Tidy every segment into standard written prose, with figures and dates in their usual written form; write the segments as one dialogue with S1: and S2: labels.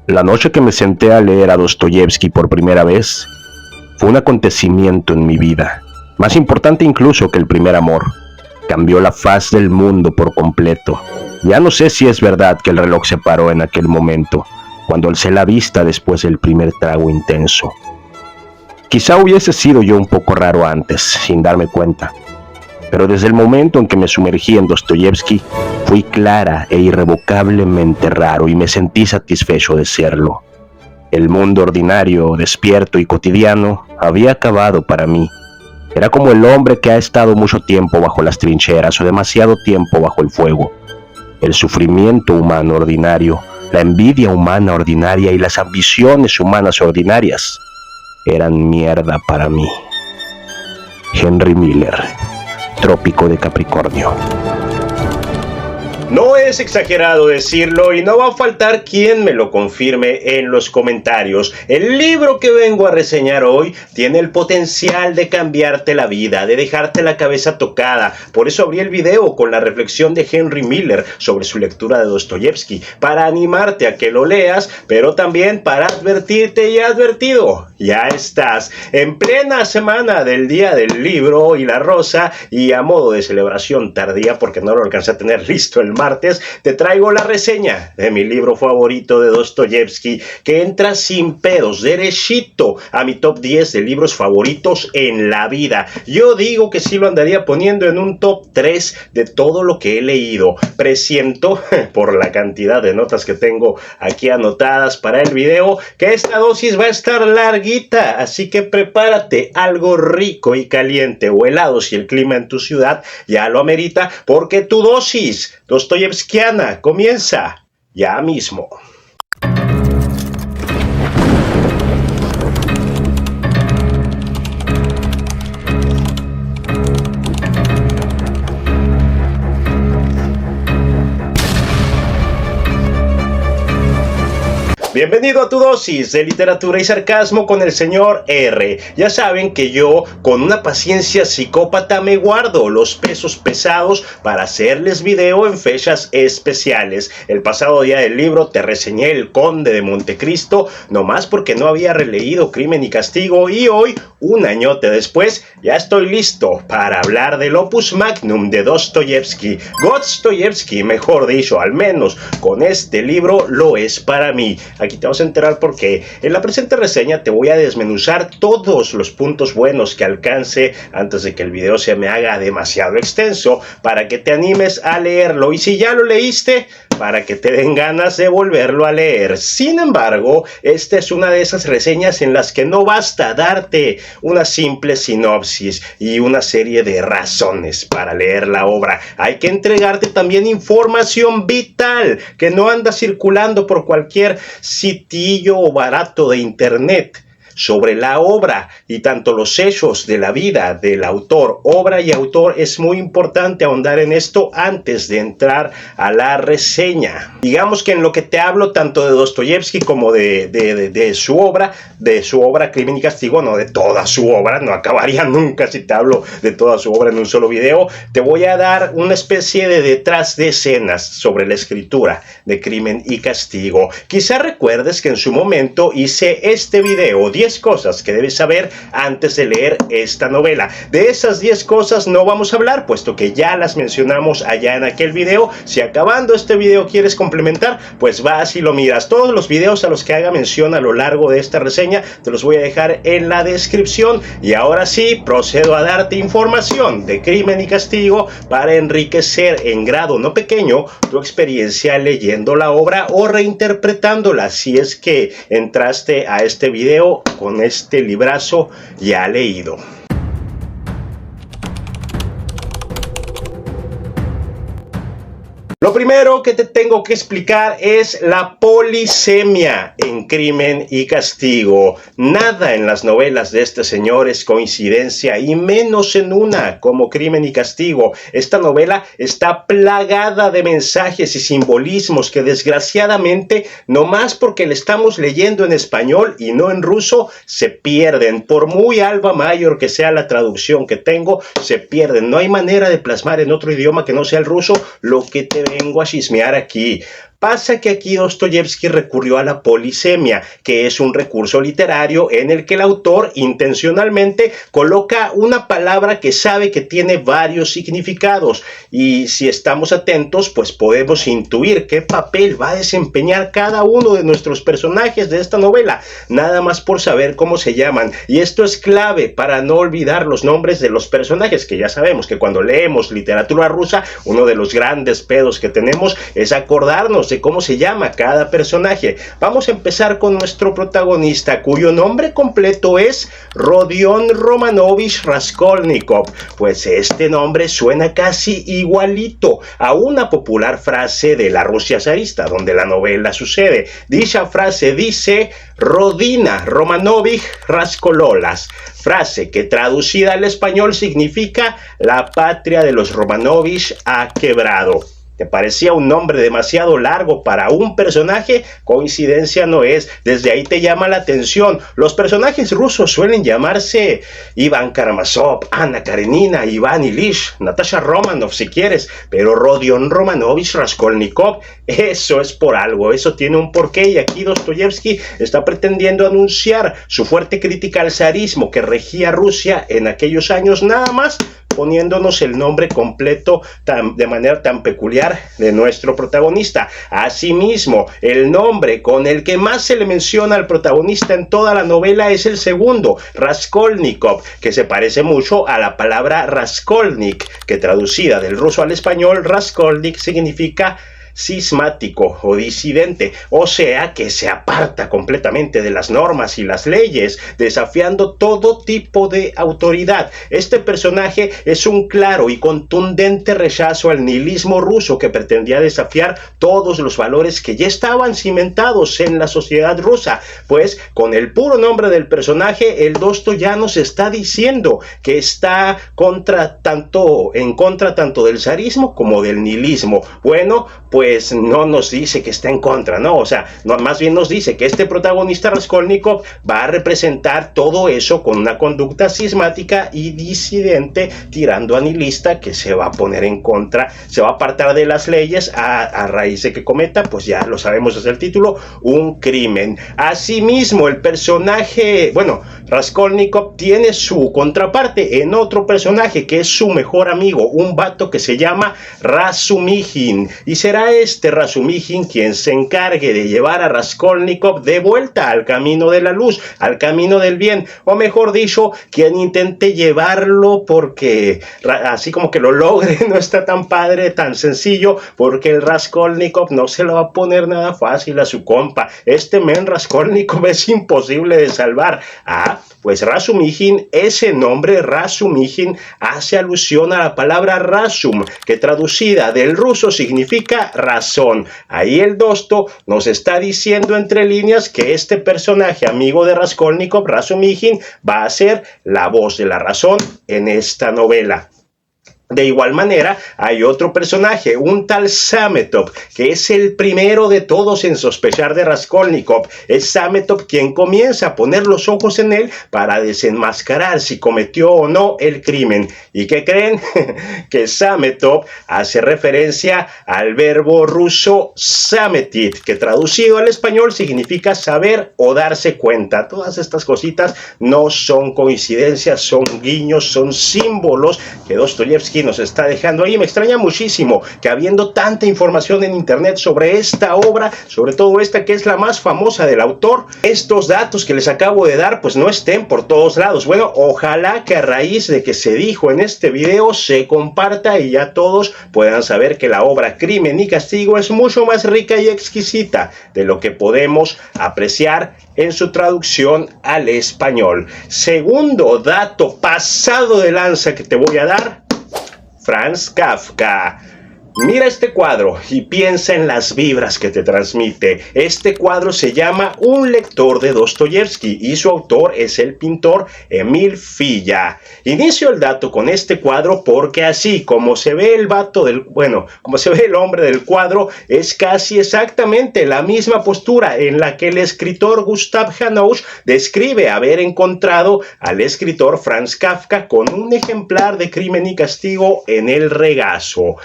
S1: La noche que me senté a leer a Dostoyevski por primera vez fue un acontecimiento en mi vida, más importante incluso que el primer amor. Cambió la faz del mundo por completo. Ya no sé si es verdad que el reloj se paró en aquel momento, cuando alcé la vista después del primer trago intenso. Quizá hubiese sido yo un poco raro antes, sin darme cuenta. Pero desde el momento en que me sumergí en Dostoyevski, fui clara e irrevocablemente raro y me sentí satisfecho de serlo. El mundo ordinario, despierto y cotidiano había acabado para mí. Era como el hombre que ha estado mucho tiempo bajo las trincheras o demasiado tiempo bajo el fuego. El sufrimiento humano ordinario, la envidia humana ordinaria y las ambiciones humanas ordinarias eran mierda para mí. Henry Miller, Trópico de Capricornio.
S2: No es exagerado decirlo y no va a faltar quien me lo confirme en los comentarios. El libro que vengo a reseñar hoy tiene el potencial de cambiarte la vida, de dejarte la cabeza tocada. Por eso abrí el video con la reflexión de Henry Miller sobre su lectura de Dostoyevski, para animarte a que lo leas, pero también para advertirte y advertido. Ya estás en plena semana del Día del Libro y la Rosa, y a modo de celebración tardía porque no lo alcancé a tener listo el martes, te traigo la reseña de mi libro favorito de Dostoyevski, que entra sin pedos, derechito a mi top 10 de libros favoritos en la vida. Yo digo que sí lo andaría poniendo en un top 3 de todo lo que he leído. Presiento, por la cantidad de notas que tengo aquí anotadas para el video, que esta dosis va a estar larguita, así que prepárate algo rico y caliente o helado si el clima en tu ciudad ya lo amerita, porque tu dosis dostoyevskiana comienza ya mismo. Bienvenido a tu dosis de literatura y sarcasmo con el señor R. Ya saben que yo, con una paciencia psicópata, me guardo los pesos pesados para hacerles video en fechas especiales. El pasado día del libro te reseñé El Conde de Montecristo, nomás porque no había releído Crimen y Castigo, y hoy, un añote después, ya estoy listo para hablar del opus magnum de Dostoyevski. Dostoyevski, mejor dicho, al menos con este libro lo es para mí. Aquí te vas a enterar por qué. En la presente reseña te voy a desmenuzar todos los puntos buenos que alcance antes de que el video se me haga demasiado extenso, para que te animes a leerlo, y si ya lo leíste, para que te den ganas de volverlo a leer. Sin embargo, esta es una de esas reseñas en las que no basta darte una simple sinopsis y una serie de razones para leer la obra. Hay que entregarte también información vital que no anda circulando por cualquier sitillo barato de internet sobre la obra y tanto los hechos de la vida del autor. Obra y autor, es muy importante ahondar en esto antes de entrar a la reseña. Digamos que en lo que te hablo tanto de Dostoyevski como de su obra Crimen y Castigo, no de toda su obra, no acabaría nunca si te hablo de toda su obra en un solo video. Te voy a dar una especie de detrás de escenas sobre la escritura de Crimen y Castigo. Quizá recuerdes que en su momento hice este video, 10 cosas que debes saber antes de leer esta novela. De esas 10 cosas no vamos a hablar, puesto que ya las mencionamos allá en aquel video. Si acabando este video quieres complementar, pues vas y lo miras. Todos los videos a los que haga mención a lo largo de esta reseña te los voy a dejar en la descripción. Y ahora sí, procedo a darte información de Crimen y Castigo para enriquecer en grado no pequeño tu experiencia leyendo la obra o reinterpretándola, si es que entraste a este video con este librazo ya leído. Lo primero que te tengo que explicar es la polisemia en Crimen y Castigo. Nada en las novelas de este señor es coincidencia, y menos en una como Crimen y Castigo. Esta novela está plagada de mensajes y simbolismos que desgraciadamente, nomás porque le estamos leyendo en español y no en ruso, se pierden. Por muy alba mayor que sea la traducción que tengo, se pierden. No hay manera de plasmar en otro idioma que no sea el ruso lo que te vengo a chismear aquí. Pasa que aquí Dostoyevsky recurrió a la polisemia, que es un recurso literario en el que el autor intencionalmente coloca una palabra que sabe que tiene varios significados, y si estamos atentos pues podemos intuir qué papel va a desempeñar cada uno de nuestros personajes de esta novela, nada más por saber cómo se llaman. Y esto es clave para no olvidar los nombres de los personajes, que ya sabemos que cuando leemos literatura rusa, uno de los grandes pedos que tenemos es acordarnos de cómo se llama cada personaje. Vamos a empezar con nuestro protagonista, cuyo nombre completo es Rodion Romanovich Raskolnikov. Pues este nombre suena casi igualito a una popular frase de la Rusia zarista, donde la novela sucede. Dicha frase dice: Rodina Romanovich Raskololas, frase que traducida al español significa la patria de los Romanovich ha quebrado. ¿Te parecía un nombre demasiado largo para un personaje? Coincidencia no es, desde ahí te llama la atención. Los personajes rusos suelen llamarse Iván Karamazov, Ana Karenina, Iván Ilyich, Natasha Romanov si quieres, pero Rodion Romanovich Raskolnikov, eso es por algo, eso tiene un porqué, y aquí Dostoyevsky está pretendiendo anunciar su fuerte crítica al zarismo que regía Rusia en aquellos años, nada más poniéndonos el nombre completo de manera tan peculiar de nuestro protagonista. Asimismo, el nombre con el que más se le menciona al protagonista en toda la novela es el segundo, Raskolnikov, que se parece mucho a la palabra Raskolnik, que traducida del ruso al español, Raskolnik significa cismático o disidente, o sea que se aparta completamente de las normas y las leyes, desafiando todo tipo de autoridad. Este personaje es un claro y contundente rechazo al nihilismo ruso, que pretendía desafiar todos los valores que ya estaban cimentados en la sociedad rusa. Pues con el puro nombre del personaje, el Dosto ya nos está diciendo que está en contra tanto del zarismo como del nihilismo. Bueno, pues no nos dice que está en contra, ¿no? O sea, más bien nos dice que este protagonista Raskolnikov va a representar todo eso con una conducta cismática y disidente, tirando a nihilista, que se va a poner en contra, se va a apartar de las leyes a raíz de que cometa, pues ya lo sabemos desde el título, un crimen. Asimismo, el personaje, Raskolnikov tiene su contraparte en otro personaje que es su mejor amigo, un vato que se llama Razumijin, y será este Razumijin quien se encargue de llevar a Raskolnikov de vuelta al camino de la luz, al camino del bien, o mejor dicho, quien intente llevarlo, porque así como que lo logre no está tan padre, tan sencillo, porque el Raskolnikov no se lo va a poner nada fácil a su compa. Este men Raskolnikov es imposible de salvar. Pues Razumijin, ese nombre Razumijin hace alusión a la palabra razum, que traducida del ruso significa razón. Ahí el Dosto nos está diciendo entre líneas que este personaje amigo de Raskolnikov, Razumijin, va a ser la voz de la razón en esta novela. De igual manera, hay otro personaje, un tal Sametov, que es el primero de todos en sospechar de Raskolnikov. Es Sametov quien comienza a poner los ojos en él para desenmascarar si cometió o no el crimen. ¿Y qué creen? Que Sametov hace referencia al verbo ruso sametit, que traducido al español significa saber o darse cuenta. Todas estas cositas no son coincidencias, son guiños, son símbolos que Dostoyevsky nos está dejando ahí. Me extraña muchísimo que, habiendo tanta información en internet sobre esta obra, sobre todo esta que es la más famosa del autor, estos datos que les acabo de dar pues no estén por todos lados. Bueno, ojalá que a raíz de que se dijo en este video se comparta y ya todos puedan saber que la obra Crimen y Castigo es mucho más rica y exquisita de lo que podemos apreciar en su traducción al español. Segundo dato pasado de lanza que te voy a dar: Franz Kafka. Mira este cuadro y piensa en las vibras que te transmite. Este cuadro se llama Un lector de Dostoyevsky y su autor es el pintor Emil Filla. Inicio el dato con este cuadro porque así como se ve como se ve el hombre del cuadro, es casi exactamente la misma postura en la que el escritor Gustav Hanaud describe haber encontrado al escritor Franz Kafka con un ejemplar de Crimen y Castigo en el regazo.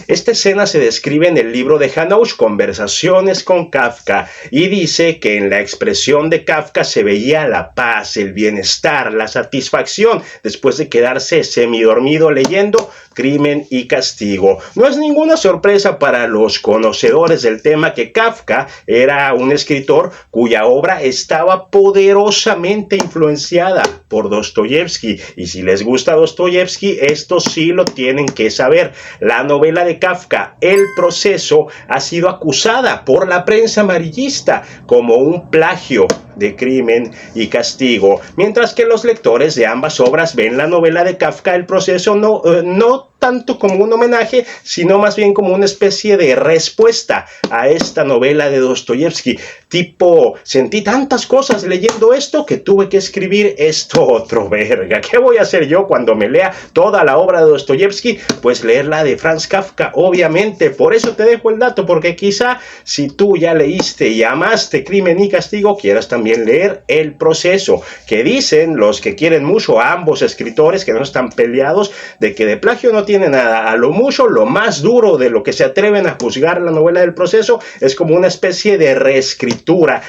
S2: Esta escena se describe en el libro de Hanush, Conversaciones con Kafka, y dice que en la expresión de Kafka se veía la paz, el bienestar, la satisfacción después de quedarse semidormido leyendo Crimen y Castigo. No es ninguna sorpresa para los conocedores del tema que Kafka era un escritor cuya obra estaba poderosamente influenciada por Dostoyevsky, y si les gusta Dostoyevsky, esto sí lo tienen que saber. La novela de Kafka, El proceso, ha sido acusada por la prensa amarillista como un plagio de Crimen y Castigo, mientras que los lectores de ambas obras ven la novela de Kafka, El proceso, no tanto como un homenaje, sino más bien como una especie de respuesta a esta novela de Dostoyevsky. Tipo, sentí tantas cosas leyendo esto que tuve que escribir esto otro, verga. ¿Qué voy a hacer yo cuando me lea toda la obra de Dostoyevsky? Pues leer la de Franz Kafka, obviamente. Por eso te dejo el dato, porque quizá si tú ya leíste y amaste Crimen y Castigo, quieras también leer El proceso, que dicen los que quieren mucho a ambos escritores, que no están peleados, de que de plagio no tiene nada. A lo mucho, lo más duro de lo que se atreven a juzgar la novela del proceso es como una especie de reescritura.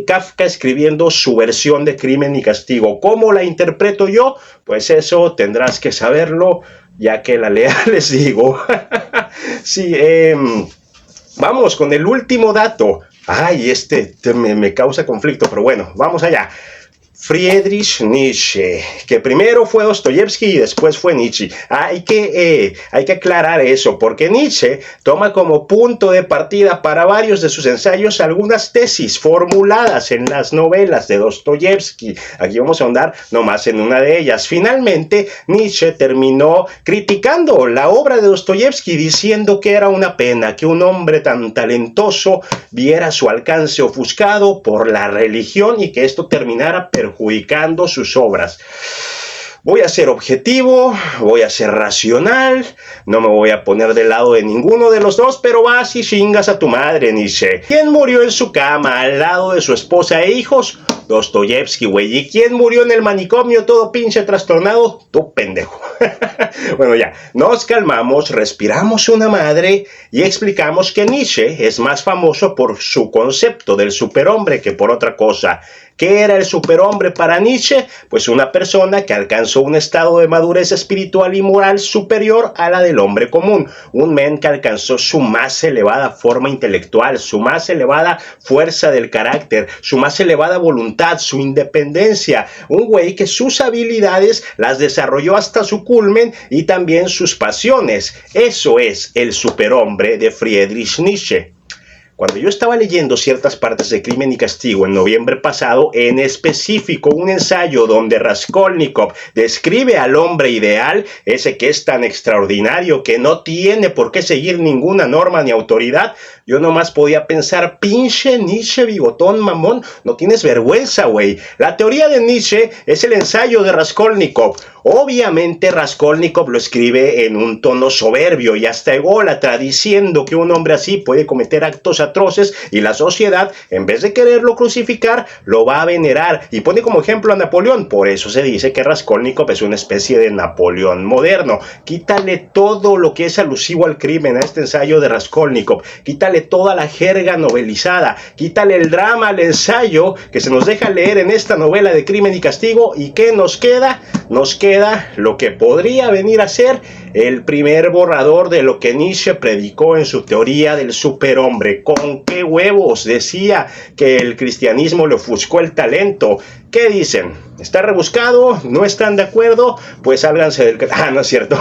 S2: Kafka escribiendo su versión de Crimen y Castigo. ¿Cómo la interpreto yo? Pues eso tendrás que saberlo, ya que la lea, les digo. Sí, vamos con el último dato. Ay, me causa conflicto, pero bueno, vamos allá. Friedrich Nietzsche, que primero fue Dostoyevsky y después fue Nietzsche. Hay que aclarar eso, porque Nietzsche toma como punto de partida para varios de sus ensayos algunas tesis formuladas en las novelas de Dostoyevsky. Aquí vamos a ahondar nomás en una de ellas. Finalmente, Nietzsche terminó criticando la obra de Dostoyevsky, diciendo que era una pena que un hombre tan talentoso viera su alcance ofuscado por la religión y que esto terminara perjudicando sus obras. Voy a ser objetivo, voy a ser racional, no me voy a poner del lado de ninguno de los dos, pero vas y chingas a tu madre, Nietzsche. ¿Quién murió en su cama al lado de su esposa e hijos? Dostoyevsky, güey. ¿Y quién murió en el manicomio todo pinche trastornado? Tú, pendejo. Bueno, ya, nos calmamos, respiramos una madre y explicamos que Nietzsche es más famoso por su concepto del superhombre que por otra cosa. ¿Qué era el superhombre para Nietzsche? Pues una persona que alcanzó un estado de madurez espiritual y moral superior a la del hombre común. Un men que alcanzó su más elevada forma intelectual, su más elevada fuerza del carácter, su más elevada voluntad, su independencia. Un güey que sus habilidades las desarrolló hasta su culmen y también sus pasiones. Eso es el superhombre de Friedrich Nietzsche. Cuando yo estaba leyendo ciertas partes de Crimen y Castigo en noviembre pasado, en específico un ensayo donde Raskolnikov describe al hombre ideal, ese que es tan extraordinario que no tiene por qué seguir ninguna norma ni autoridad, yo nomás podía pensar, pinche Nietzsche bigotón mamón, no tienes vergüenza, güey. La teoría de Nietzsche es el ensayo de Raskolnikov. Obviamente Raskolnikov lo escribe en un tono soberbio y hasta ególatra, diciendo que un hombre así puede cometer actos atroces y la sociedad, en vez de quererlo crucificar, lo va a venerar, y pone como ejemplo a Napoleón. Por eso se dice que Raskolnikov es una especie de Napoleón moderno. Quítale todo lo que es alusivo al crimen a este ensayo de Raskolnikov, quítale toda la jerga novelizada, quítale el drama al ensayo que se nos deja leer en esta novela de Crimen y Castigo, y ¿qué nos queda? Nos queda lo que podría venir a ser el primer borrador de lo que Nietzsche predicó en su teoría del superhombre. ¿Con qué huevos decía que el cristianismo le ofuscó el talento? ¿Qué dicen? ¿Está rebuscado? ¿No están de acuerdo? Pues sálganse del... Ah, no es cierto.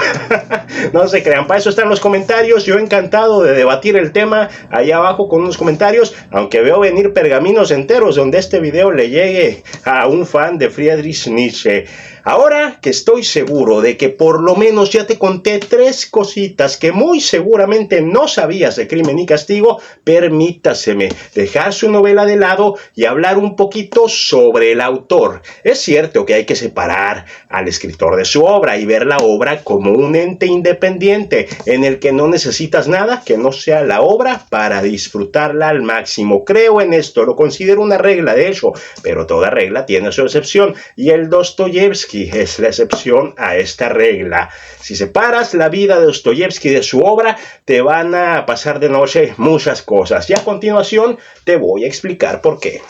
S2: No se crean, para eso están los comentarios. Yo encantado de debatir el tema allá abajo con unos comentarios, aunque veo venir pergaminos enteros donde este video le llegue a un fan de Friedrich Nietzsche. Ahora que estoy seguro de que por lo menos ya te conté 3 cositas que muy seguramente no sabías de Crimen y Castigo, permítaseme dejar su novela de lado y hablar un poquito sobre el autor. Es cierto que hay que separar al escritor de su obra y ver la obra como un ente independiente en el que no necesitas nada que no sea la obra para disfrutarla al máximo. Creo en esto, lo considero una regla de hecho, pero toda regla tiene su excepción y el Dostoyevsky es la excepción a esta regla. Si separas separas la vida de Dostoyevski de su obra, te van a pasar de noche muchas cosas. Y a continuación te voy a explicar por qué.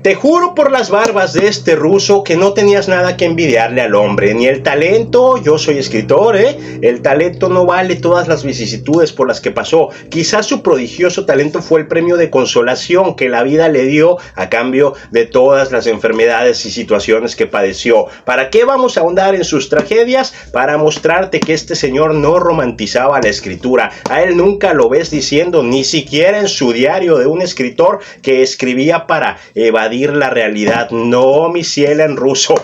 S2: Te juro por las barbas de este ruso que no tenías nada que envidiarle al hombre, ni el talento. Yo soy escritor, el talento no vale todas las vicisitudes por las que pasó. Quizás su prodigioso talento fue el premio de consolación que la vida le dio a cambio de todas las enfermedades y situaciones que padeció. ¿Para qué vamos a ahondar en sus tragedias? Para mostrarte que este señor no romantizaba la escritura. A él nunca lo ves diciendo, ni siquiera en su diario de un escritor, que escribía para evadir la realidad. No, mi ciela, en ruso.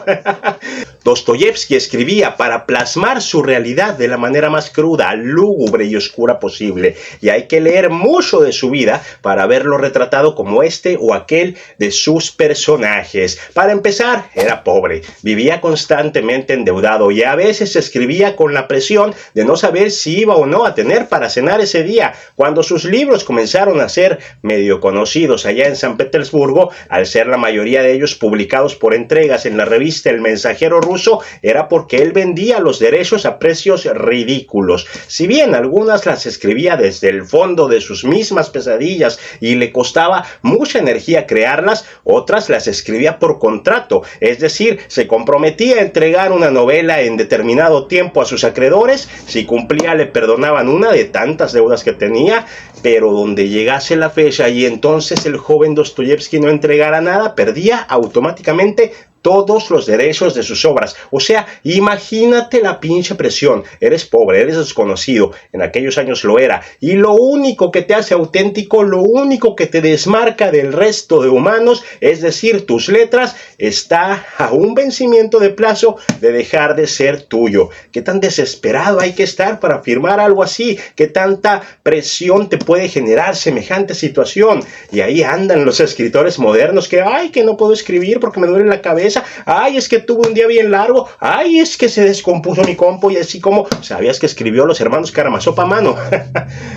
S2: Dostoyevski escribía para plasmar su realidad de la manera más cruda, lúgubre y oscura posible. Y hay que leer mucho de su vida para verlo retratado como este o aquel de sus personajes. Para empezar, era pobre, vivía constantemente endeudado y a veces escribía con la presión de no saber si iba o no a tener para cenar ese día. Cuando sus libros comenzaron a ser medio conocidos allá en San Petersburgo, al ser la mayoría de ellos publicados por entregas en la revista El Mensajero Ruso, era porque él vendía los derechos a precios ridículos. Si bien algunas las escribía desde el fondo de sus mismas pesadillas y le costaba mucha energía crearlas, otras las escribía por contrato, es decir, se comprometía a entregar una novela en determinado tiempo a sus acreedores. Si cumplía, le perdonaban una de tantas deudas que tenía, pero donde llegase la fecha y entonces el joven Dostoyevski no entregara nada, perdía automáticamente todos los derechos de sus obras. O sea, imagínate la pinche presión. Eres pobre, eres desconocido. En aquellos años lo era. Y lo único que te hace auténtico, lo único que te desmarca del resto de humanos, es decir, tus letras, está a un vencimiento de plazo de dejar de ser tuyo. ¿Qué tan desesperado hay que estar para firmar algo así? ¿Qué tanta presión te puede generar semejante situación? Y ahí andan los escritores modernos que, ay, que no puedo escribir porque me duele la cabeza. Ay, es que tuve un día bien largo. Ay, es que se descompuso mi compo. Y así como, ¿sabías que escribió los hermanos Karamazov a mano?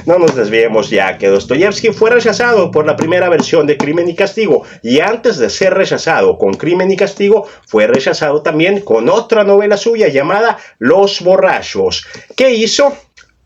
S2: No nos desviemos ya, que Dostoyevski fue rechazado por la primera versión de Crimen y Castigo. Y antes de ser rechazado con Crimen y Castigo, fue rechazado también con otra novela suya llamada Los Borrachos. ¿Qué hizo?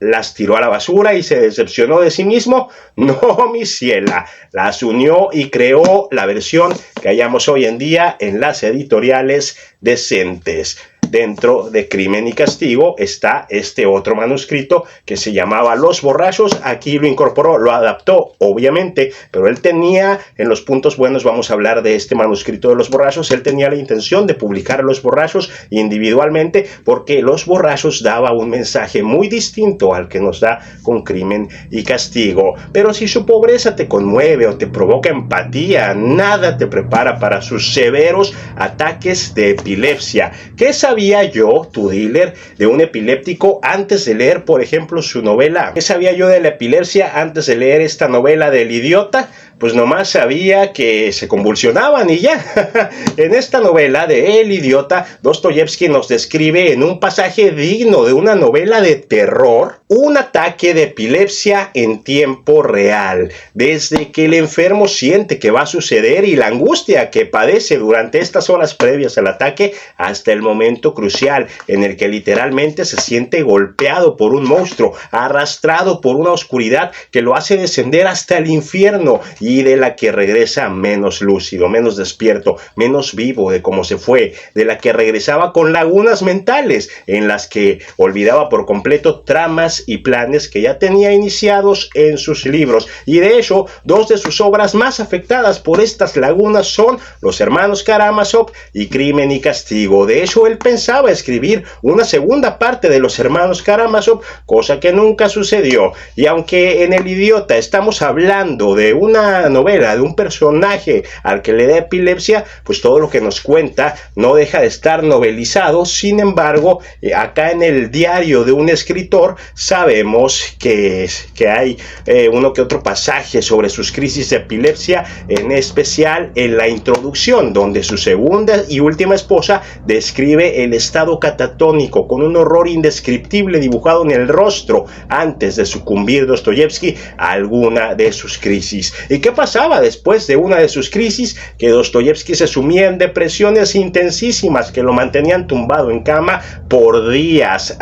S2: ¿Las tiró a la basura y se decepcionó de sí mismo? No, mi ciela. Las unió y creó la versión que hallamos hoy en día en las editoriales decentes. Dentro de Crimen y Castigo está este otro manuscrito que se llamaba Los Borrachos. Aquí lo incorporó, lo adaptó, obviamente, pero él tenía, en los puntos buenos vamos a hablar de este manuscrito de Los Borrachos, él tenía la intención de publicar Los Borrachos individualmente porque Los Borrachos daba un mensaje muy distinto al que nos da con Crimen y Castigo. Pero si su pobreza te conmueve o te provoca empatía, nada te prepara para sus severos ataques de epilepsia. ¿Qué sabía yo, tu dealer, de un epiléptico antes de leer, por ejemplo, su novela? ¿Qué sabía yo de la epilepsia antes de leer esta novela del idiota? Pues nomás sabía que se convulsionaban y ya. En esta novela de El Idiota, Dostoyevski nos describe en un pasaje digno de una novela de terror un ataque de epilepsia en tiempo real. Desde que el enfermo siente que va a suceder y la angustia que padece durante estas horas previas al ataque hasta el momento crucial en el que literalmente se siente golpeado por un monstruo, arrastrado por una oscuridad que lo hace descender hasta el infierno y de la que regresa menos lúcido, menos despierto, menos vivo de cómo se fue, de la que regresaba con lagunas mentales en las que olvidaba por completo tramas y planes que ya tenía iniciados en sus libros. Y de hecho, dos de sus obras más afectadas por estas lagunas son Los Hermanos Karamazov y Crimen y Castigo. De hecho, él pensaba escribir una segunda parte de Los Hermanos Karamazov, cosa que nunca sucedió. Y aunque en El Idiota estamos hablando de una novela, de un personaje al que le da epilepsia, pues todo lo que nos cuenta no deja de estar novelizado. Sin embargo, acá en el diario de un escritor sabemos que hay uno que otro pasaje sobre sus crisis de epilepsia, en especial en la introducción, donde su segunda y última esposa describe el estado catatónico con un horror indescriptible dibujado en el rostro antes de sucumbir Dostoyevski a alguna de sus crisis. ¿Y qué pasaba después de una de sus crisis? Que Dostoyevski se sumía en depresiones intensísimas que lo mantenían tumbado en cama por días.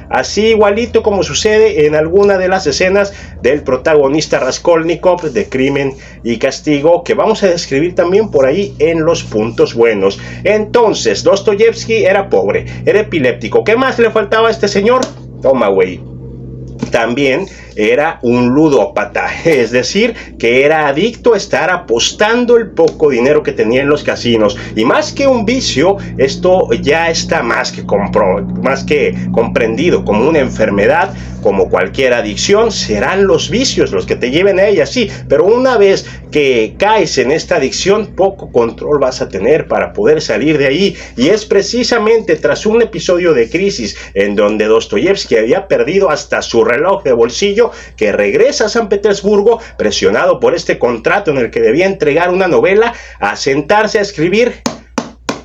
S2: Así igualito como sucede en alguna de las escenas del protagonista Raskolnikov de Crimen y Castigo, que vamos a describir también por ahí en los puntos buenos. Entonces, Dostoyevski era pobre, era epiléptico. ¿Qué más le faltaba a este señor? Toma, güey. También era un ludópata, es decir, que era adicto a estar apostando el poco dinero que tenía en los casinos. Y más que un vicio, esto ya está más que comprendido como una enfermedad. Como cualquier adicción, serán los vicios los que te lleven a ella, sí, pero una vez que caes en esta adicción, poco control vas a tener para poder salir de ahí. Y es precisamente tras un episodio de crisis en donde Dostoyevski había perdido hasta su reloj de bolsillo, que regresa a San Petersburgo presionado por este contrato en el que debía entregar una novela, a sentarse a escribir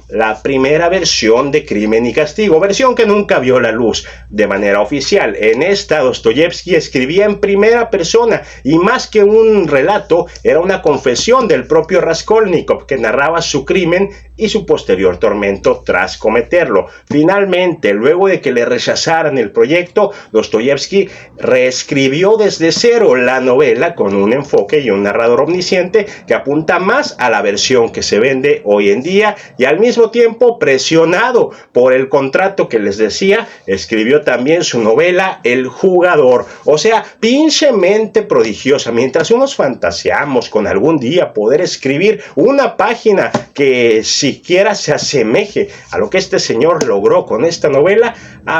S2: la primera versión de Crimen y Castigo, versión que nunca vio la luz de manera oficial. En esta, Dostoyevski escribía en primera persona, y más que un relato, era una confesión del propio Raskolnikov, que narraba su crimen y su posterior tormento tras cometerlo. Finalmente, luego de que le rechazaran el proyecto, Dostoyevski reescribió desde cero la novela con un enfoque y un narrador omnisciente que apunta más a la versión que se vende hoy en día, y al mismo tiempo, presionado por el contrato que les decía, escribió también su novela El Jugador. O sea, pinche mente prodigiosa. Mientras unos fantaseamos con algún día poder escribir una página que siquiera se asemeje a lo que este señor logró con esta novela,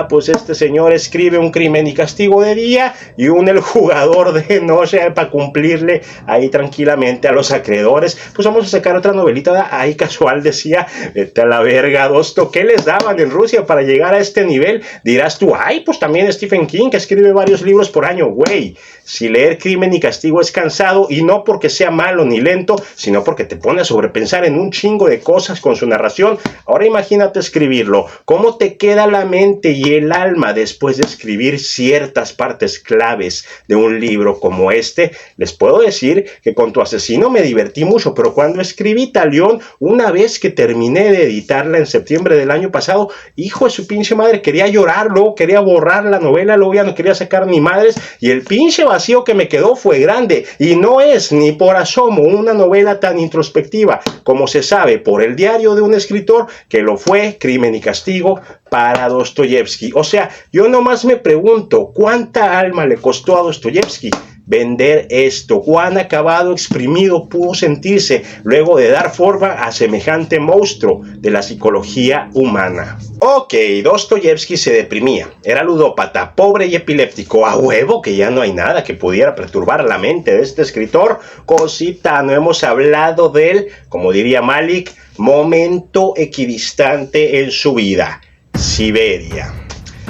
S2: pues este señor escribe un Crimen y Castigo de día y un El Jugador de noche para cumplirle ahí tranquilamente a los acreedores. Pues vamos a sacar otra novelita ahí casual, decía. Vete a la verga, Dosto, ¿qué les daban en Rusia para llegar a este nivel? Dirás tú, pues también Stephen King, que escribe varios libros por año. Güey, si leer Crimen y Castigo es cansado, y no porque sea malo ni lento, sino porque te pone a sobrepensar en un chingo de cosas con su narración, ahora imagínate escribirlo. ¿Cómo te queda la mente y el alma después de escribir ciertas partes claves de un libro como este? Les puedo decir que con Tu asesino me divertí mucho, pero cuando escribí Talión, una vez que terminé de editarla en septiembre del año pasado, hijo de su pinche madre, quería llorar, luego quería borrar la novela, luego ya no quería sacar ni madres, y el pinche vacío que me quedó fue grande, y no es ni por asomo una novela tan introspectiva como se sabe por el diario de un escritor que lo fue Crimen y Castigo para Dostoyevski. O sea, yo nomás me pregunto, ¿cuánta alma le costó a Dostoyevski vender esto? ¿Cuán acabado, exprimido pudo sentirse luego de dar forma a semejante monstruo de la psicología humana? Ok, Dostoyevski se deprimía, era ludópata, pobre y epiléptico. A huevo que ya no hay nada que pudiera perturbar la mente de este escritor. Cosita, no hemos hablado del, como diría Malik, momento equidistante en su vida: Siberia.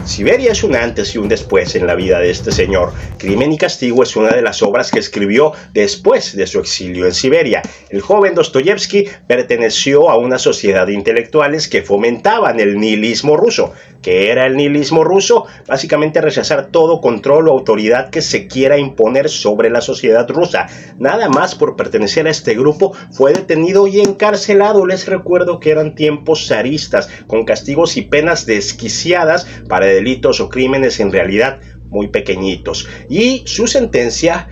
S2: Siberia es un antes y un después en la vida de este señor. Crimen y Castigo es una de las obras que escribió después de su exilio en Siberia. El joven Dostoyevski perteneció a una sociedad de intelectuales que fomentaban el nihilismo ruso. ¿Qué era el nihilismo ruso? Básicamente rechazar todo control o autoridad que se quiera imponer sobre la sociedad rusa. Nada más por pertenecer a este grupo fue detenido y encarcelado. Les recuerdo que eran tiempos zaristas, con castigos y penas desquiciadas para delitos o crímenes en realidad muy pequeñitos. Y su sentencia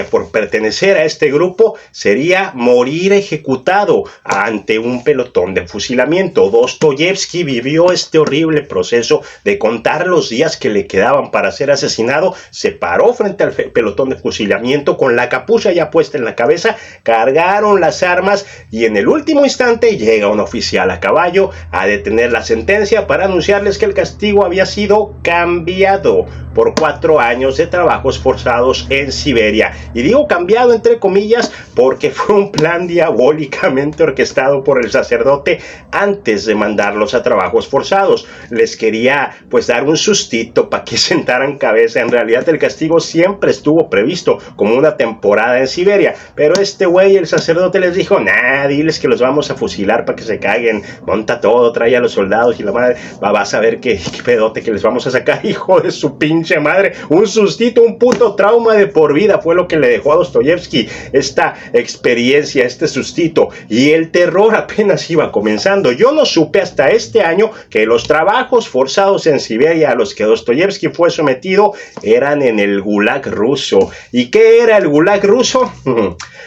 S2: por pertenecer a este grupo sería morir ejecutado ante un pelotón de fusilamiento. Dostoyevski vivió este horrible proceso de contar los días que le quedaban para ser asesinado. Se paró frente al pelotón de fusilamiento con la capucha ya puesta en la cabeza, cargaron las armas y en el último instante llega un oficial a caballo a detener la sentencia para anunciarles que el castigo había sido cambiado. por 4 años de trabajos forzados en Siberia. Y digo cambiado entre comillas porque fue un plan diabólicamente orquestado por el sacerdote antes de mandarlos a trabajos forzados. Les quería pues dar un sustito para que sentaran cabeza. En realidad el castigo siempre estuvo previsto como una temporada en Siberia, pero este güey, el sacerdote, les dijo: nah, diles que los vamos a fusilar para que se caguen, monta todo, trae a los soldados y la madre, vas a ver qué pedote que les vamos a sacar, hijo de su pinche madre. Un sustito, un puto trauma de por vida fue lo que le dejó a Dostoyevsky esta experiencia, este sustito, y el terror apenas iba comenzando. Yo no supe hasta este año que los trabajos forzados en Siberia a los que Dostoyevsky fue sometido eran en el Gulag ruso. ¿Y qué era el Gulag ruso?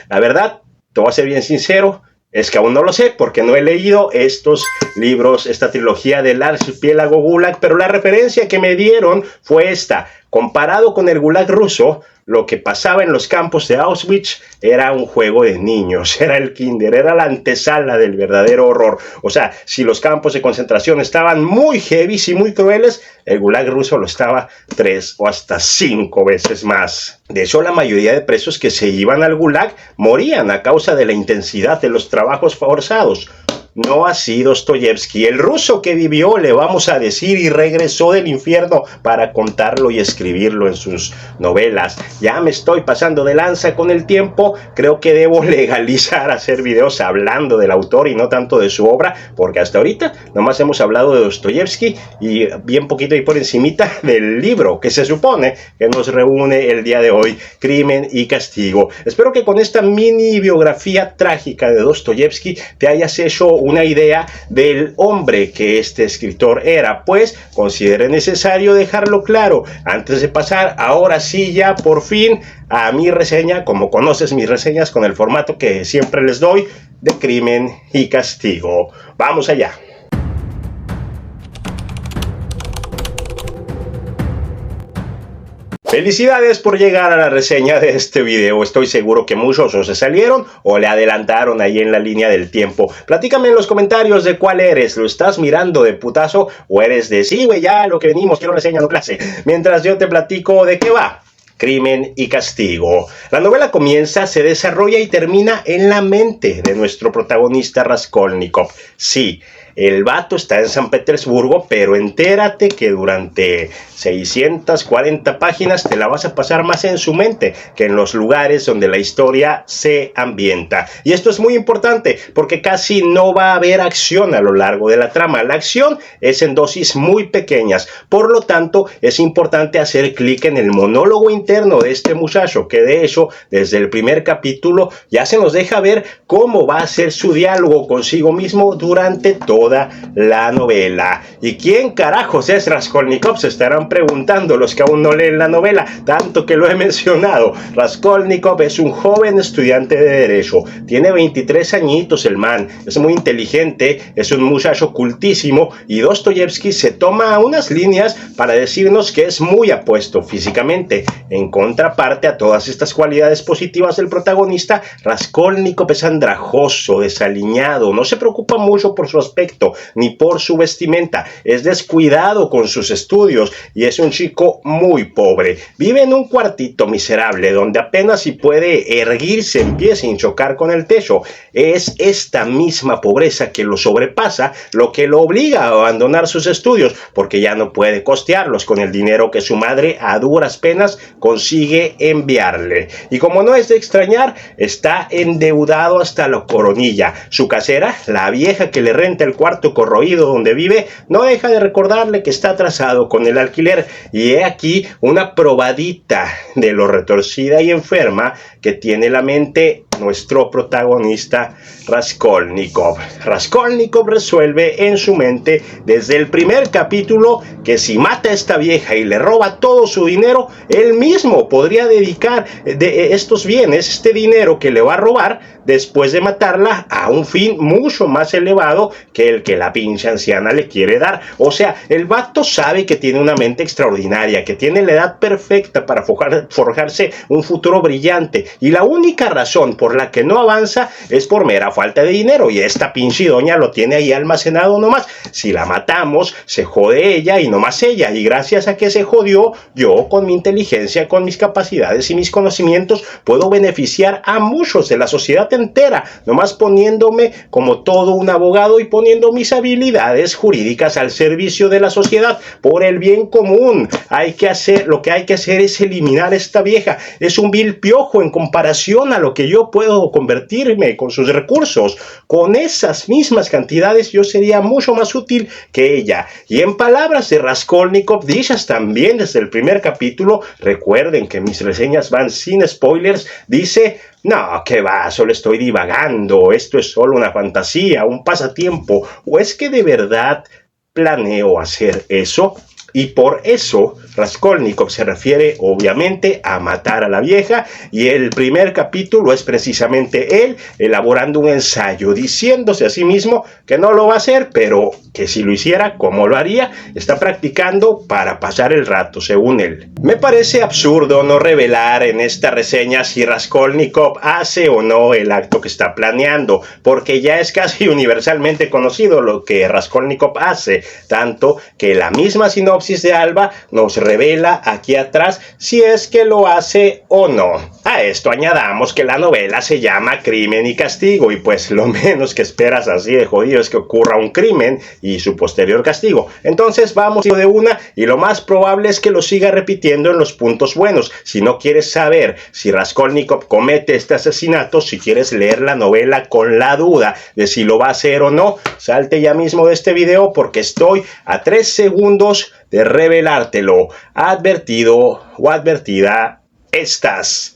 S2: La verdad, te voy a ser bien sincero, es que aún no lo sé porque no he leído estos libros, esta trilogía del archipiélago Gulag, pero la referencia que me dieron fue esta. Comparado con el Gulag ruso, lo que pasaba en los campos de Auschwitz era un juego de niños, era el kinder, era la antesala del verdadero horror. O sea, si los campos de concentración estaban muy heavy y muy crueles, el Gulag ruso lo estaba 3 o hasta 5 veces más. De hecho, la mayoría de presos que se iban al Gulag morían a causa de la intensidad de los trabajos forzados. No así Dostoyevsky, el ruso que vivió, le vamos a decir, y regresó del infierno para contarlo y escribirlo en sus novelas. Ya me estoy pasando de lanza con el tiempo, creo que debo legalizar hacer videos hablando del autor y no tanto de su obra, porque hasta ahorita nomás hemos hablado de Dostoyevsky y bien poquito y por encimita del libro que se supone que nos reúne el día de hoy, Crimen y Castigo. Espero que con esta mini biografía trágica de Dostoyevsky te hayas hecho una idea del hombre que este escritor era, pues consideré necesario dejarlo claro antes de pasar ahora sí ya por fin a mi reseña, como conoces mis reseñas con el formato que siempre les doy, de Crimen y Castigo. Vamos allá. Felicidades por llegar a la reseña de este video. Estoy seguro que muchos o se salieron o le adelantaron ahí en la línea del tiempo. Platícame en los comentarios de cuál eres. ¿Lo estás mirando de putazo o eres de sí, güey, ya lo que venimos, quiero reseña, no clase? Mientras yo te platico de qué va Crimen y Castigo. La novela comienza, se desarrolla y termina en la mente de nuestro protagonista Raskolnikov. Sí, el vato está en San Petersburgo, pero entérate que durante 640 páginas te la vas a pasar más en su mente que en los lugares donde la historia se ambienta. Y esto es muy importante porque casi no va a haber acción a lo largo de la trama. La acción es en dosis muy pequeñas. Por lo tanto, es importante hacer clic en el monólogo interno de este muchacho, que de hecho, desde el primer capítulo ya se nos deja ver cómo va a ser su diálogo consigo mismo durante toda la novela. ¿Y quién carajos es Raskolnikov? Se estarán preguntando los que aún no leen la novela, tanto que lo he mencionado. Raskolnikov es un joven estudiante de Derecho. Tiene 23 añitos el man. Es muy inteligente, es un muchacho cultísimo y Dostoyevsky se toma unas líneas para decirnos que es muy apuesto físicamente. En contraparte a todas estas cualidades positivas del protagonista, Raskolnikov es andrajoso, desaliñado, no se preocupa mucho por su aspecto ni por su vestimenta, es descuidado con sus estudios y es un chico muy pobre. Vive en un cuartito miserable donde apenas si puede erguirse en pie sin chocar con el techo. Es esta misma pobreza que lo sobrepasa lo que lo obliga a abandonar sus estudios, porque ya no puede costearlos con el dinero que su madre a duras penas consigue enviarle. Y como no es de extrañar, está endeudado hasta la coronilla. Su casera, la vieja que le renta el cuarto corroído donde vive, no deja de recordarle que está atrasado con el alquiler. Y he aquí una probadita de lo retorcida y enferma que tiene la mente nuestro protagonista Raskolnikov. Raskolnikov resuelve en su mente desde el primer capítulo que si mata a esta vieja y le roba todo su dinero, él mismo podría dedicar de estos bienes, este dinero que le va a robar después de matarla, a un fin mucho más elevado que el que la pinche anciana le quiere dar. O sea, el vato sabe que tiene una mente extraordinaria, que tiene la edad perfecta para forjarse un futuro brillante, y la única razón por la que no avanza es por mera falta de dinero, y esta pinche doña lo tiene ahí almacenado nomás. Si la matamos, se jode ella y nomás ella, y gracias a que se jodió, yo con mi inteligencia, con mis capacidades y mis conocimientos puedo beneficiar a muchos de la sociedad entera, nomás poniéndome como todo un abogado y poniendo mis habilidades jurídicas al servicio de la sociedad por el bien común. Lo que hay que hacer es eliminar a esta vieja. Es un vil piojo en comparación a lo que yo puedo convertirme con sus recursos. Con esas mismas cantidades yo sería mucho más útil que ella. Y en palabras de Raskolnikov, dichas también desde el primer capítulo, recuerden que mis reseñas van sin spoilers, dice: no, que va, solo estoy divagando, esto es solo una fantasía, un pasatiempo, ¿o es que de verdad planeo hacer eso? Y por eso Raskolnikov se refiere obviamente a matar a la vieja, y el primer capítulo es precisamente él elaborando un ensayo, diciéndose a sí mismo que no lo va a hacer, pero que si lo hiciera, ¿cómo lo haría? Está practicando para pasar el rato, según él. Me parece absurdo no revelar en esta reseña si Raskolnikov hace o no el acto que está planeando, porque ya es casi universalmente conocido lo que Raskolnikov hace, tanto que la misma sinopsis de Alba nos revela aquí atrás si es que lo hace o no. A esto añadamos que la novela se llama Crimen y Castigo, y pues lo menos que esperas así de jodido es que ocurra un crimen y su posterior castigo. Entonces vamos de una, y lo más probable es que lo siga repitiendo en los puntos buenos. Si no quieres saber si Raskolnikov comete este asesinato, si quieres leer la novela con la duda de si lo va a hacer o no, salte ya mismo de este video, porque estoy a 3 segundos de revelártelo. Advertido o advertida estás.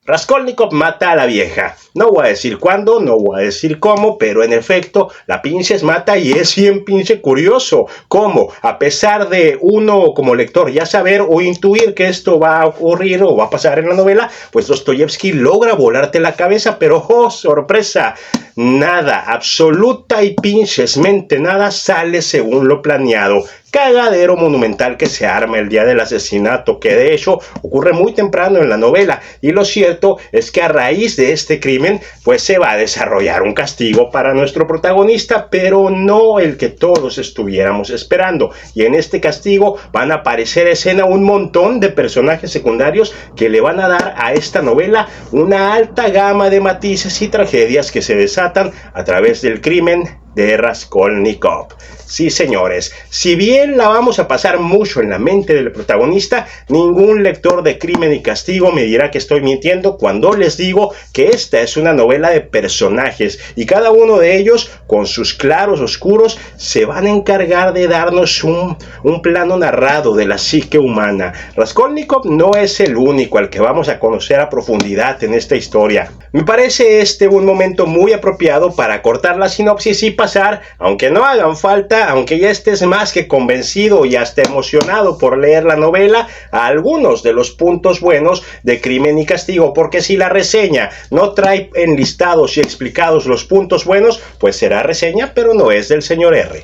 S2: Raskolnikov mata a la vieja. No voy a decir cuándo, no voy a decir cómo, pero en efecto la pinche mata, y es bien pinche curioso cómo, a pesar de uno como lector ya saber o intuir que esto va a ocurrir o va a pasar en la novela, pues Dostoyevsky logra volarte la cabeza, pero ¡oh, sorpresa! Nada, absoluta y pinchesmente nada sale según lo planeado. Cagadero monumental que se arma el día del asesinato, que de hecho ocurre muy temprano en la novela, y lo cierto es que a raíz de este crimen pues se va a desarrollar un castigo para nuestro protagonista, pero no el que todos estuviéramos esperando. Y en este castigo van a aparecer en escena un montón de personajes secundarios que le van a dar a esta novela una alta gama de matices y tragedias que se desatan a través del crimen de Raskolnikov. Sí, señores, si bien la vamos a pasar mucho en la mente del protagonista, ningún lector de Crimen y Castigo me dirá que estoy mintiendo cuando les digo que esta es una novela de personajes, y cada uno de ellos, con sus claros oscuros, se van a encargar de darnos un plano narrado de la psique humana. Raskolnikov no es el único al que vamos a conocer a profundidad en esta historia. Me parece este un momento muy apropiado para cortar la sinopsis y pasar, aunque no hagan falta, aunque ya estés más que convencido y hasta emocionado por leer la novela, a algunos de los puntos buenos de Crimen y Castigo, porque si la reseña no trae enlistados y explicados los puntos buenos, pues será reseña, pero no es del señor R.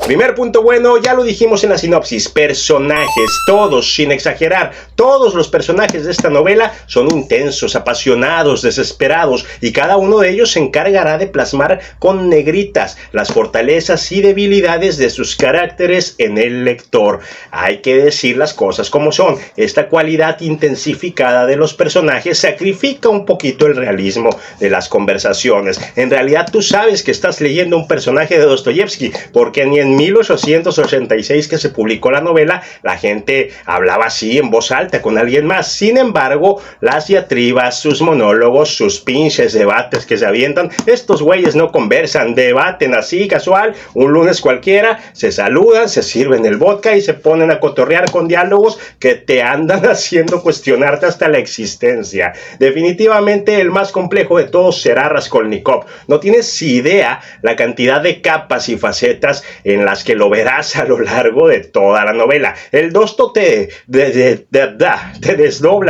S2: Primer punto bueno, ya lo dijimos en la sinopsis: personajes, todos, sin exagerar, todos los personajes de esta novela son intensos, apasionados, desesperados, y cada uno de ellos se encargará de plasmar con negritas las fortalezas y debilidades de sus caracteres en el lector. Hay que decir las cosas como son: esta cualidad intensificada de los personajes sacrifica un poquito el realismo de las conversaciones. En realidad tú sabes que estás leyendo un personaje de Dostoyevsky, porque ni en 1886 que se publicó la novela, la gente hablaba así en voz alta con alguien más. Sin embargo, las diatribas, sus monólogos, sus pinches debates que se avientan, estos güeyes no conversan, debaten así casual, un lunes cualquiera, se saludan, se sirven el vodka y se ponen a cotorrear con diálogos que te andan haciendo cuestionarte hasta la existencia. Definitivamente el más complejo de todos será Raskolnikov. No tienes idea la cantidad de capas y facetas en las que lo verás a lo largo de toda la novela. El Dosto te desdobla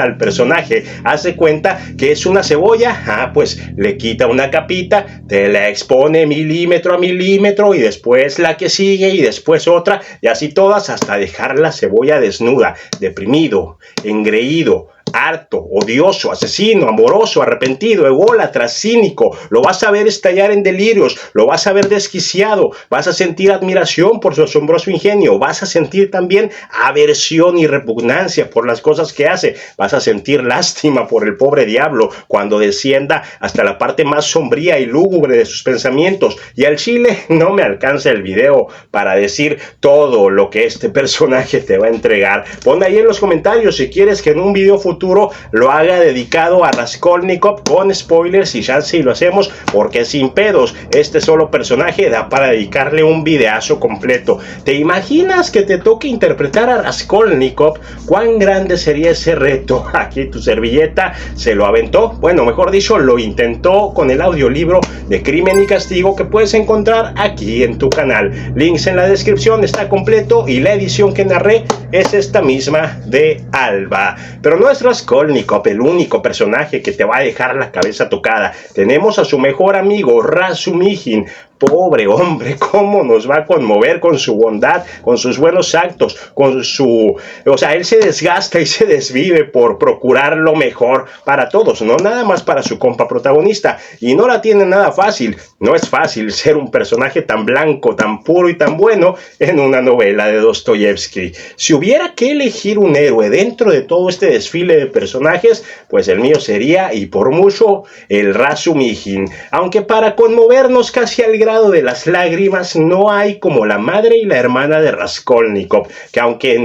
S2: al personaje, hace cuenta que es una cebolla, pues le quita una capita, te la expone milímetro a milímetro y después la que sigue y después otra y así todas hasta dejar la cebolla desnuda, deprimido, engreído, harto, odioso, asesino, amoroso, arrepentido, ególatra, cínico. Lo vas a ver estallar en delirios, lo vas a ver desquiciado, vas a sentir admiración por su asombroso ingenio, vas a sentir también aversión y repugnancia por las cosas que hace, vas a sentir lástima por el pobre diablo cuando descienda hasta la parte más sombría y lúgubre de sus pensamientos. Y al chile no me alcanza el video para decir todo lo que este personaje te va a entregar. Pon ahí en los comentarios si quieres que en un video futuro lo haga dedicado a Raskolnikov con spoilers y chance y lo hacemos, porque sin pedos este solo personaje da para dedicarle un videazo completo. ¿Te imaginas que te toque interpretar a Raskolnikov? ¿Cuán grande sería ese reto? Aquí tu servilleta se lo aventó, bueno, mejor dicho, lo intentó con el audiolibro de Crimen y Castigo que puedes encontrar aquí en tu canal. Links en la descripción, está completo y la edición que narré es esta misma de Alba. Pero no es Raskolnikov el único personaje que te va a dejar la cabeza tocada. Tenemos a su mejor amigo, Razumijin. Pobre hombre, cómo nos va a conmover con su bondad, con sus buenos actos, con su... O sea, él se desgasta y se desvive por procurar lo mejor para todos, no nada más para su compa protagonista. Y no la tiene nada fácil. No es fácil ser un personaje tan blanco, tan puro y tan bueno en una novela de Dostoyevsky. Si hubiera que elegir un héroe dentro de todo este desfile de personajes, pues el mío sería, y por mucho, el Razumijin. Aunque para conmovernos casi al grado de las lágrimas no hay como la madre y la hermana de Raskolnikov, que aunque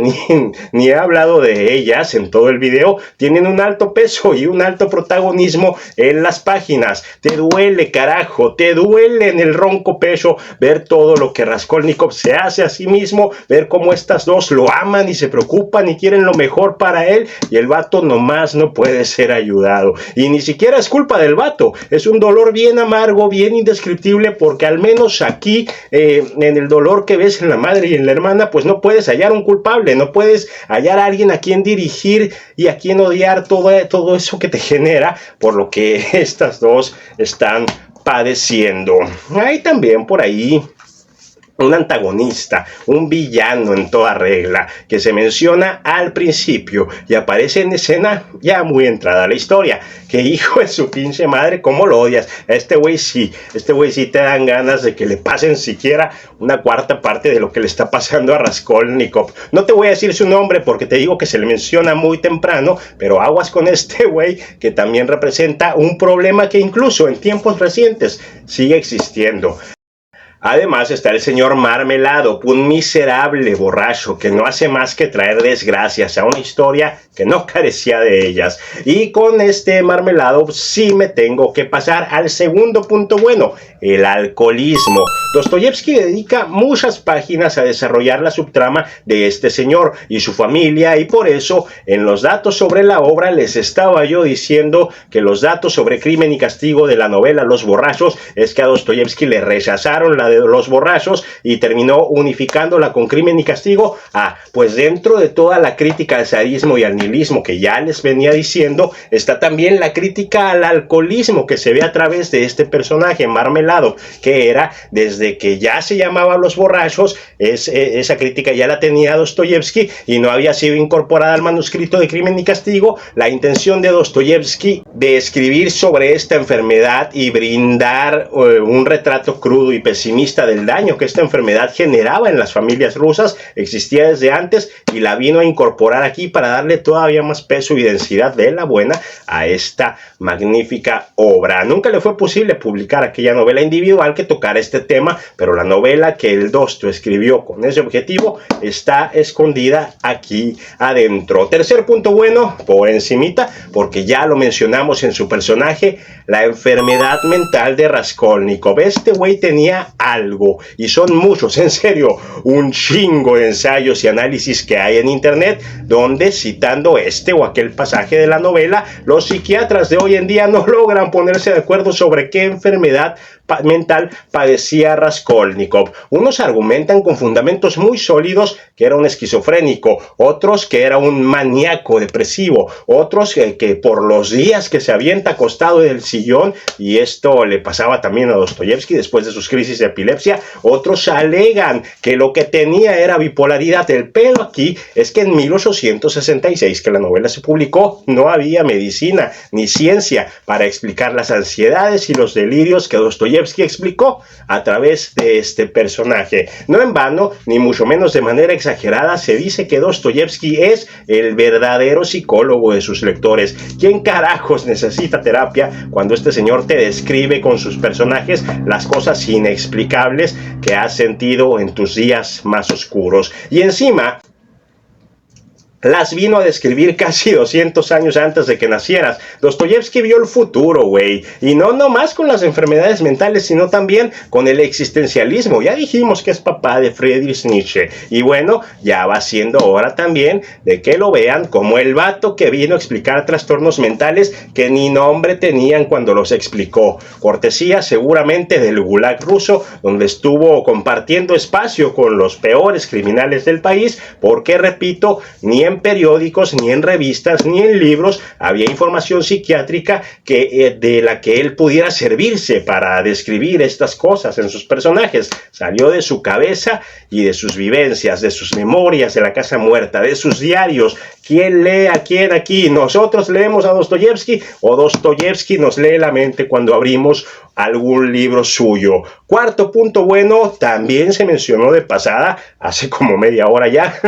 S2: ni he hablado de ellas en todo el video, tienen un alto peso y un alto protagonismo en las páginas. Te duele, carajo, te duele en el ronco pecho ver todo lo que Raskolnikov se hace a sí mismo, ver cómo estas dos lo aman y se preocupan y quieren lo mejor para él, y el vato nomás no puede ser ayudado. Y ni siquiera es culpa del vato, es un dolor bien amargo, bien indescriptible, porque al menos aquí en el dolor que ves en la madre y en la hermana, pues no puedes hallar un culpable, no puedes hallar a alguien a quien dirigir y a quien odiar todo eso que te genera por lo que estas dos están padeciendo. Hay también por ahí un antagonista, un villano en toda regla, que se menciona al principio y aparece en escena ya muy entrada a la historia. Que hijo de su pinche madre, cómo lo odias. A este güey sí te dan ganas de que le pasen siquiera una cuarta parte de lo que le está pasando a Raskolnikov. No te voy a decir su nombre porque te digo que se le menciona muy temprano, pero aguas con este güey que también representa un problema que incluso en tiempos recientes sigue existiendo. Además está el señor Marmelado, un miserable borracho que no hace más que traer desgracias a una historia que no carecía de ellas. Y con este Marmelado sí me tengo que pasar al segundo punto bueno, el alcoholismo. Dostoyevsky dedica muchas páginas a desarrollar la subtrama de este señor y su familia, y por eso en los datos sobre la obra les estaba yo diciendo que los datos sobre Crimen y Castigo de la novela Los Borrachos es que a Dostoyevsky le rechazaron la de Los Borrachos y terminó unificándola con Crimen y Castigo. Pues dentro de toda la crítica al sadismo y al nihilismo que ya les venía diciendo, está también la crítica al alcoholismo que se ve a través de este personaje Marmelado, que era desde que ya se llamaba Los Borrachos, esa crítica ya la tenía Dostoyevsky y no había sido incorporada al manuscrito de Crimen y Castigo. La intención de Dostoyevsky de escribir sobre esta enfermedad y brindar un retrato crudo y pesimista del daño que esta enfermedad generaba en las familias rusas existía desde antes, y la vino a incorporar aquí para darle todavía más peso y densidad de la buena a esta magnífica obra. Nunca le fue posible publicar aquella novela individual que tocara este tema, pero la novela que el Dosto escribió con ese objetivo está escondida aquí adentro. Tercer punto bueno, por encimita, porque ya lo mencionamos en su personaje, la enfermedad mental de Raskolnikov. Este güey tenía algo, y son muchos, en serio, un chingo de ensayos y análisis que hay en internet, donde citando este o aquel pasaje de la novela, los psiquiatras de hoy en día no logran ponerse de acuerdo sobre qué enfermedad mental padecía Raskolnikov. Unos argumentan con fundamentos muy sólidos que era un esquizofrénico, otros que era un maníaco depresivo, otros que por los días que se avienta acostado del sillón, y esto le pasaba también a Dostoyevsky después de sus crisis de epilepsia, otros alegan que lo que tenía era bipolaridad. El pedo aquí es que en 1866, que la novela se publicó, no había medicina ni ciencia para explicar las ansiedades y los delirios que Dostoyevsky explicó a través de este personaje. No en vano, ni mucho menos de manera exagerada, se dice que Dostoyevsky es el verdadero psicólogo de sus lectores. ¿Quién carajos necesita terapia cuando este señor te describe con sus personajes las cosas inexplicables que has sentido en tus días más oscuros? Y encima las vino a describir casi 200 años antes de que nacieras. Dostoyevsky vio el futuro, güey. Y no nomás con las enfermedades mentales, sino también con el existencialismo. Ya dijimos que es papá de Friedrich Nietzsche. Y bueno, ya va siendo hora también de que lo vean como el vato que vino a explicar trastornos mentales que ni nombre tenían cuando los explicó. Cortesía seguramente del Gulag ruso, donde estuvo compartiendo espacio con los peores criminales del país, porque, repito, ni en periódicos, ni en revistas, ni en libros había información psiquiátrica de la que él pudiera servirse para describir estas cosas en sus personajes. Salió de su cabeza y de sus vivencias, de sus memorias de la casa muerta, de sus diarios. ¿Quién lee a quién aquí? ¿Nosotros leemos a Dostoyevsky o Dostoyevsky nos lee la mente cuando abrimos algún libro suyo? Cuarto punto bueno, también se mencionó de pasada, hace como media hora ya,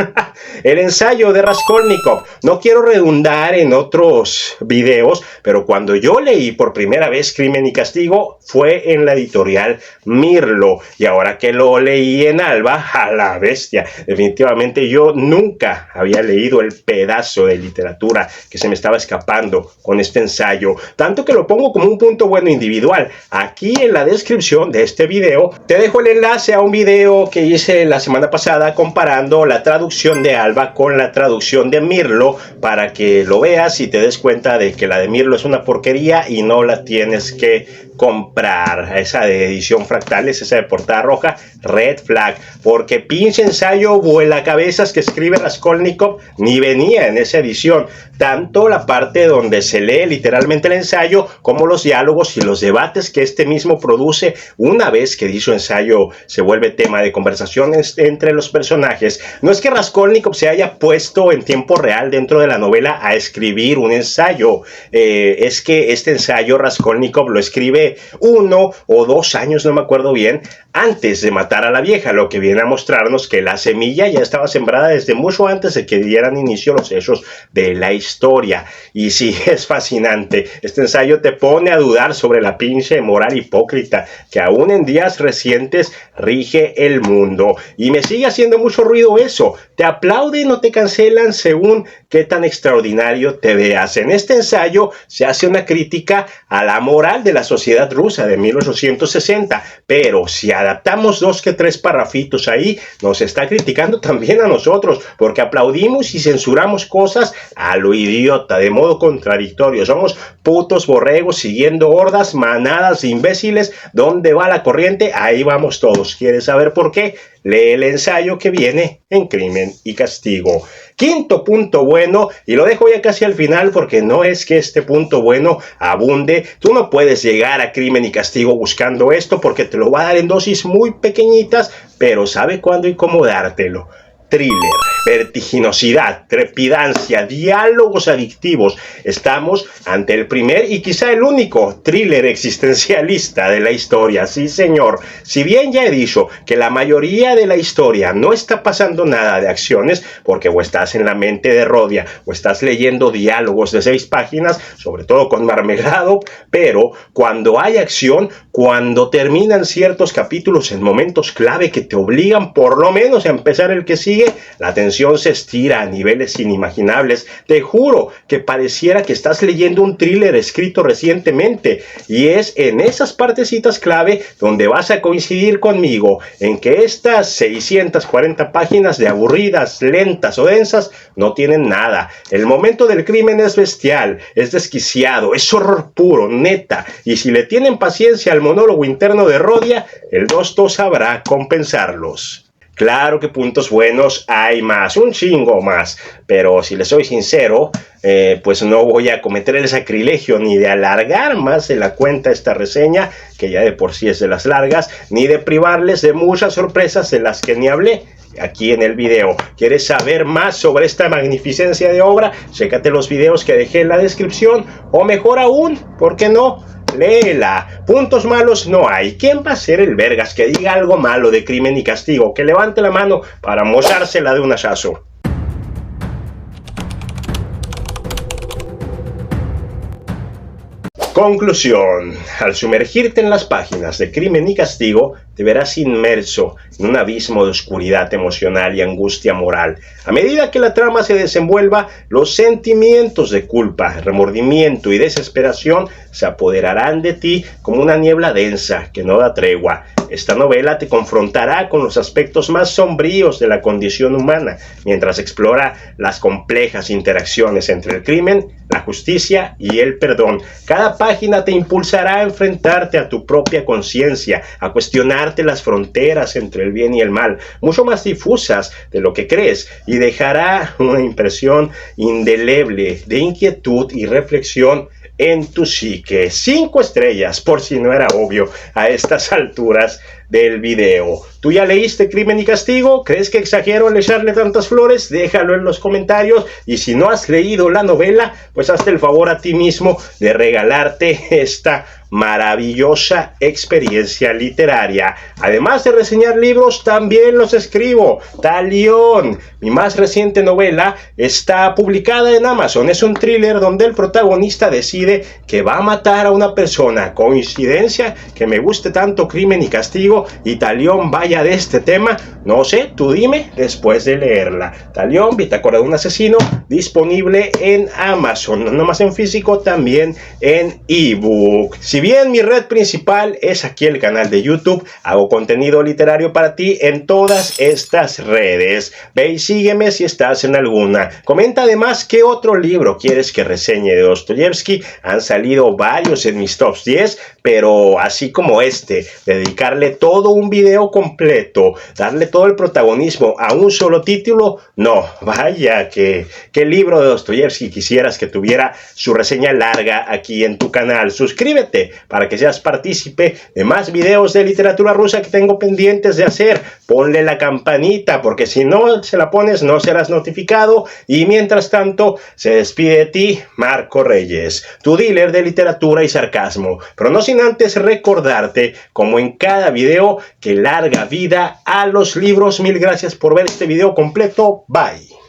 S2: el ensayo de Raskolnikov. No quiero redundar en otros videos, pero cuando yo leí por primera vez Crimen y Castigo fue en la editorial Mirlo, y ahora que lo leí en Alba, a la bestia, definitivamente yo nunca había leído el pedazo de literatura que se me estaba escapando con este ensayo, tanto que lo pongo como un punto bueno individual. Aquí en la descripción de este video te dejo el enlace a un video que hice la semana pasada comparando la traducción de Alba con la traducción de Mirlo, para que lo veas y te des cuenta de que la de Mirlo es una porquería y no la tienes que comprar. Esa de edición Fractales, esa de portada roja, red flag, porque pinche ensayo vuelacabezas que escribe Raskolnikov ni venía en esa edición. Tanto la parte donde se lee literalmente el ensayo como los diálogos y los debates que este mismo produce una vez que dicho ensayo se vuelve tema de conversaciones entre los personajes. No es que Raskolnikov se haya puesto en tiempo real dentro de la novela a escribir un ensayo, es que este ensayo Raskolnikov lo escribe 1 o 2 años, no me acuerdo bien, antes de matar a la vieja, lo que viene a mostrarnos que la semilla ya estaba sembrada desde mucho antes de que dieran inicio los hechos de la historia. Y sí, es fascinante. Este ensayo te pone a dudar sobre la pinche moral hipócrita que aún en días recientes rige el mundo. Y me sigue haciendo mucho ruido eso. Te aplauden o te cancelan según qué tan extraordinario te veas. En este ensayo se hace una crítica a la moral de la sociedad rusa de 1860, pero si adaptamos 2 que 3 parrafitos ahí, nos está criticando también a nosotros, porque aplaudimos y censuramos cosas a lo idiota, de modo contradictorio. Somos putos borregos siguiendo hordas, manadas de imbéciles. ¿Dónde va la corriente? Ahí vamos todos. ¿Quieres saber por qué? Lee el ensayo que viene en Crimen y Castigo. Quinto punto bueno, y lo dejo ya casi al final porque no es que este punto bueno abunde. Tú no puedes llegar a Crimen y Castigo buscando esto porque te lo va a dar en dosis muy pequeñitas, pero sabe cuándo y cómo dártelo. Thriller, vertiginosidad, trepidancia, diálogos adictivos. Estamos ante el primer y quizá el único thriller existencialista de la historia. Sí, señor. Si bien ya he dicho que la mayoría de la historia no está pasando nada de acciones, porque o estás en la mente de Rodia o estás leyendo diálogos de 6 páginas, sobre todo con Marmelado, pero cuando hay acción, cuando terminan ciertos capítulos en momentos clave que te obligan por lo menos a empezar el que sigue, sigue, la tensión se estira a niveles inimaginables. Te juro que pareciera que estás leyendo un thriller escrito recientemente, y es en esas partecitas clave donde vas a coincidir conmigo en que estas 640 páginas de aburridas, lentas o densas no tienen nada. El momento del crimen es bestial, es desquiciado, es horror puro, neta, y si le tienen paciencia al monólogo interno de Rodia, el Dosto sabrá compensarlos. Claro que puntos buenos hay más, un chingo más, pero si les soy sincero, pues no voy a cometer el sacrilegio ni de alargar más de la cuenta esta reseña, que ya de por sí es de las largas, ni de privarles de muchas sorpresas de las que ni hablé aquí en el video. ¿Quieres saber más sobre esta magnificencia de obra? Chécate los videos que dejé en la descripción, o mejor aún, ¿por qué no? Léela. Puntos malos no hay. ¿Quién va a ser el vergas que diga algo malo de Crimen y Castigo? Que levante la mano para mochársela de un hachazo. Conclusión. Al sumergirte en las páginas de Crimen y Castigo, te verás inmerso en un abismo de oscuridad emocional y angustia moral. A medida que la trama se desenvuelva, los sentimientos de culpa, remordimiento y desesperación se apoderarán de ti como una niebla densa que no da tregua. Esta novela te confrontará con los aspectos más sombríos de la condición humana, mientras explora las complejas interacciones entre el crimen, la justicia y el perdón. Cada página te impulsará a enfrentarte a tu propia conciencia, a cuestionarte las fronteras entre el bien y el mal, mucho más difusas de lo que crees, y dejará una impresión indeleble de inquietud y reflexión en tu psique. 5 estrellas, por si no era obvio a estas alturas del video. ¿Tú ya leíste Crimen y Castigo? ¿Crees que exagero al echarle tantas flores? Déjalo en los comentarios, y si no has leído la novela, pues hazte el favor a ti mismo de regalarte esta maravillosa experiencia literaria. Además de reseñar libros, también los escribo. Talión, mi más reciente novela, está publicada en Amazon. Es un thriller donde el protagonista decide que va a matar a una persona. ¿Coincidencia que me guste tanto Crimen y Castigo y Talión vaya de este tema? No sé, tú dime después de leerla. Talión, Bitácora de un asesino, disponible en Amazon, no más en físico, también en ebook. Si bien mi red principal es aquí el canal de YouTube, hago contenido literario para ti en todas estas redes. Ve y sígueme si estás en alguna. Comenta además qué otro libro quieres que reseñe de Dostoyevsky. Han salido varios en mis tops 10, pero así como este, dedicarle todo un video completo, darle todo el protagonismo a un solo título, no. Vaya que qué libro de Dostoyevsky quisieras que tuviera su reseña larga aquí en tu canal. Suscríbete para que seas partícipe de más videos de literatura rusa que tengo pendientes de hacer. Ponle la campanita, porque si no se la pones no serás notificado. Y mientras tanto, se despide de ti Marco Reyes, tu dealer de literatura y sarcasmo, pero no sin antes recordarte, como en cada video, que larga vida a los libros. Mil gracias por ver este video completo. Bye.